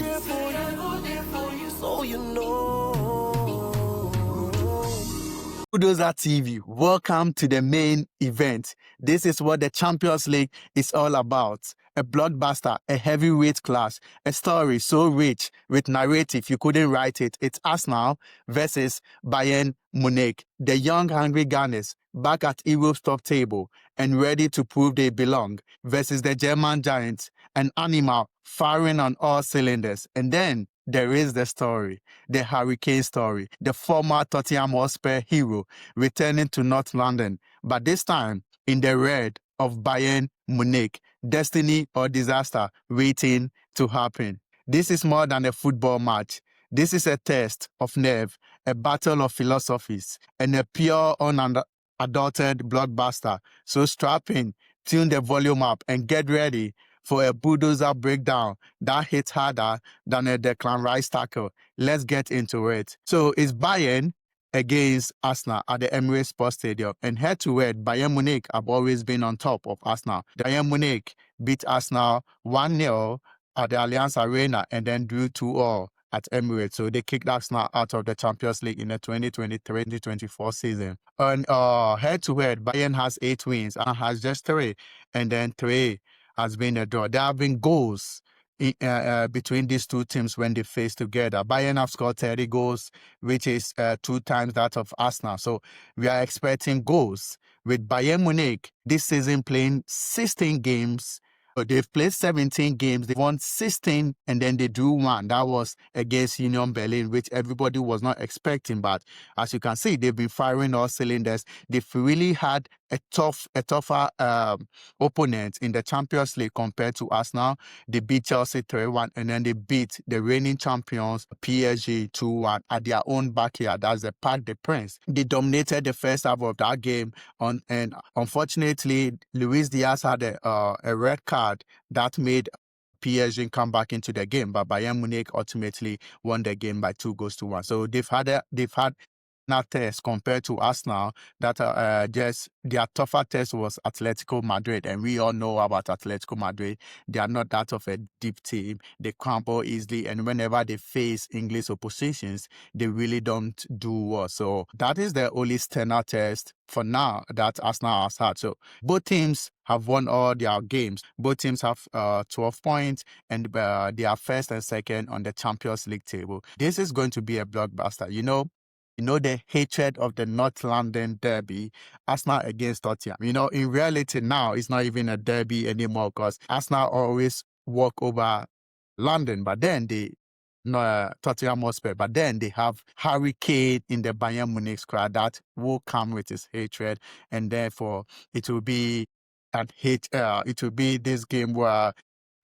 there for you, so you know. Bulldozer TV, welcome to the main event. This is what the Champions League is all about. A blockbuster, a heavyweight clash, a story so rich with narrative you couldn't write it. It's Arsenal versus Bayern Munich. The young, hungry Gunners back at Europe's top table and ready to prove they belong versus the German Giants, an animal firing on all cylinders. And then there is the story, the Hurricane story, the former Tottenham Hotspur hero returning to North London, but this time in the red of Bayern Munich, destiny or disaster waiting to happen. This is more than a football match. This is a test of nerve, a battle of philosophies, and a pure, unadulterated blockbuster. So strap in, tune the volume up, and get ready for a bulldozer breakdown that hits harder than a Declan Rice tackle. Let's get into it. So it's Bayern against Arsenal at the Emirates Sports Stadium. And head-to-head, Bayern Munich have always been on top of Arsenal. Bayern Munich beat Arsenal 1-0 at the Allianz Arena and then drew 2-2 at Emirates. So they kicked Arsenal out of the Champions League in the 2023-2024 season. And head-to-head, Bayern has 8 wins and has just 3. And then 3 has been a draw. There have been goals between these two teams when they face together. Bayern have scored 30 goals, which is 2 times that of Arsenal. So we are expecting goals. With Bayern Munich this season playing 16 games. So they've played 17 games. They won 16 and then they drew 1. That was against Union Berlin, which everybody was not expecting. But as you can see, they've been firing all cylinders. They've really had a tougher opponent in the Champions League compared to Arsenal. They beat Chelsea 3-1 and then they beat the reigning champions PSG 2-1 at their own backyard. That's the Parc des Princes. They dominated the first half of that game and unfortunately, Luis Diaz had a red card that made PSG come back into the game, but Bayern Munich ultimately won the game by 2-1. So they've had a test compared to Arsenal that just their tougher test was Atletico Madrid, and we all know about Atletico Madrid. They are not that of a deep team. They crumble easily, and whenever they face English oppositions, they really don't do well. So that is the only standard test for now that Arsenal has had. So both teams have won all their games. Both teams have 12 points, and they are first and second on the Champions League table. This is going to be a blockbuster. You know the hatred of the North London derby, Arsenal against Tottenham. In reality now, it's not even a derby anymore because Arsenal always walk over London, but then Tottenham Hotspur, but then they have Hurricane in the Bayern Munich squad that will come with his hatred, and therefore it will be it will be this game where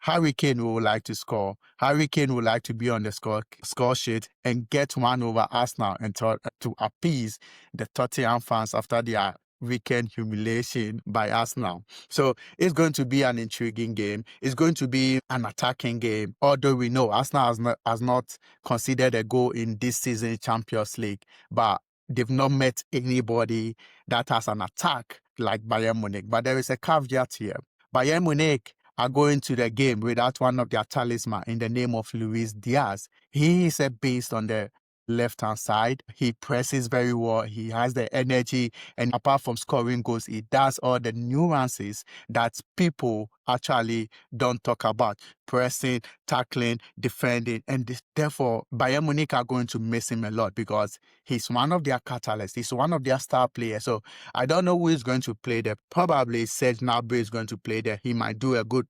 Hurricane would like to score. Hurricane would like to be on the score sheet and get one over Arsenal and to appease the Tottenham fans after their weekend humiliation by Arsenal. So it's going to be an intriguing game. It's going to be an attacking game. Although we know Arsenal has not conceded a goal in this season's Champions League, but they've not met anybody that has an attack like Bayern Munich. But there is a caveat here. Bayern Munich are going to the game without one of their talisman in the name of Luis Diaz. He is a beast on the left-hand side. He presses very well. He has the energy. And apart from scoring goals, he does all the nuances that people actually don't talk about. Pressing, tackling, defending. And therefore, Bayern Munich are going to miss him a lot because he's one of their catalysts. He's one of their star players. So I don't know who is going to play there. Probably Serge Gnabry is going to play there. He might do a good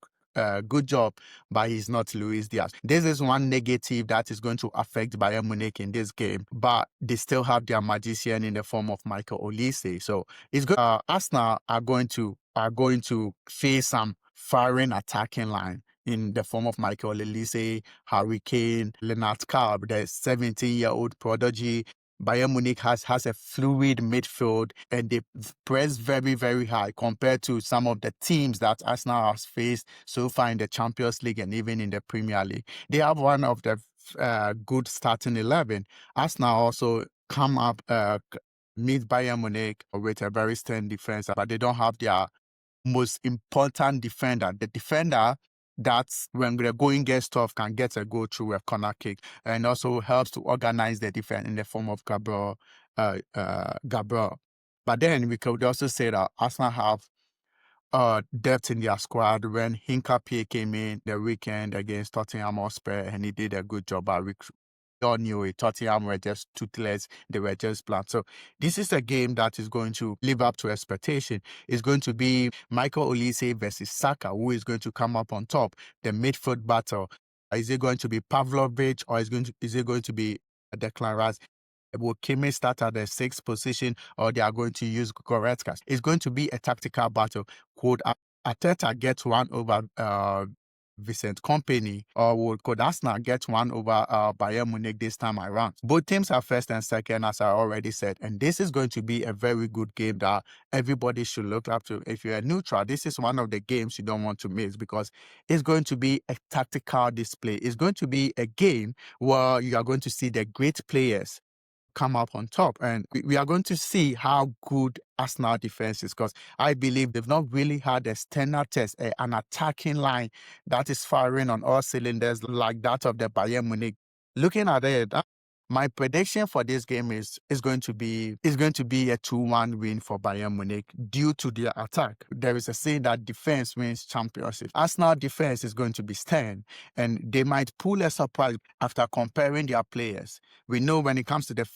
job, but he's not Luis Diaz. This is one negative that is going to affect Bayern Munich in this game, but they still have their magician in the form of Michael Olise. So it's good. Arsenal are going to face some firing attacking line in the form of Michael Olise, Hurricane, Lennart Kalb, the 17-year-old prodigy. Bayern Munich has a fluid midfield and they press very, very high compared to some of the teams that Arsenal has faced so far in the Champions League and even in the Premier League. They have one of the good starting 11. Arsenal also come up, meet Bayern Munich with a very stern defense, but they don't have their most important defender. The defender That's when the going gets tough, can get a goal through a corner kick, and also helps to organize the defense in the form of Gabriel. But then we could also say that Arsenal have depth in their squad. When Hinkapie came in the weekend against Tottenham Hotspur, and he did a good job. But we all knew it. Tottenham were just toothless. They were just blunt. So this is a game that is going to live up to expectation. It's going to be Michael Olise versus Saka, who is going to come up on top. The midfield battle. Is it going to be Pavlovic, or is it going to be Declan Rice? Will Kimmich start at the sixth position, or they are going to use Goretzka? It's going to be a tactical battle. Could Arteta get one over Vincent Kompany, or could Arsenal get one over Bayern Munich this time around? Both teams are first and second, as I already said, and this is going to be a very good game that everybody should look up to. If you're a neutral, this is one of the games you don't want to miss, because it's going to be a tactical display. It's going to be a game where you are going to see the great players come up on top, and we are going to see how good Arsenal defense is, because I believe they've not really had a standard test, an attacking line that is firing on all cylinders like that of the Bayern Munich. Looking at it, my prediction for this game is going to be a 2-1 win for Bayern Munich due to their attack. There is a saying that defense wins championship. Arsenal defense is going to be stern, and they might pull a surprise after comparing their players. We know when it comes to the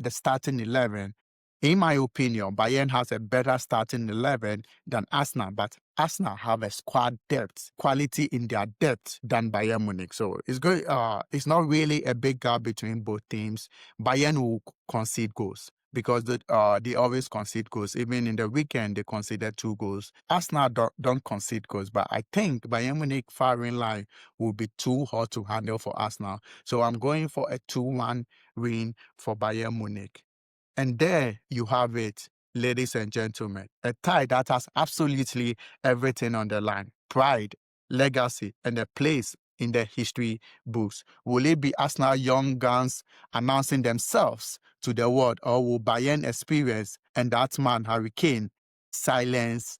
starting 11, in my opinion, Bayern has a better starting 11 than Arsenal, but Arsenal have a squad depth, quality in their depth than Bayern Munich. So it's not really a big gap between both teams. Bayern will concede goals, because they always concede goals. Even in the weekend, they conceded 2 goals. Arsenal don't concede goals, but I think Bayern Munich firing line will be too hard to handle for Arsenal. So I'm going for a 2-1 win for Bayern Munich. And there you have it, ladies and gentlemen. A tie that has absolutely everything on the line. Pride, legacy, and a place in the history books. Will it be Arsenal young guns announcing themselves to the world, or will Bayern experience and that man, Harry Kane, silence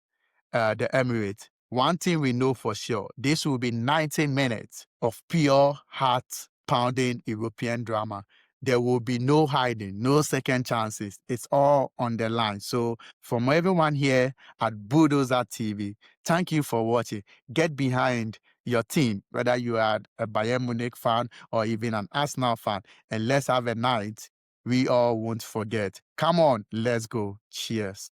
the Emirates? One thing we know for sure, this will be 90 minutes of pure heart-pounding European drama. There will be no hiding, no second chances. It's all on the line. So from everyone here at Bulldozer TV, thank you for watching. Get behind your team, whether you are a Bayern Munich fan or even an Arsenal fan, and let's have a night we all won't forget. Come on, let's go. Cheers.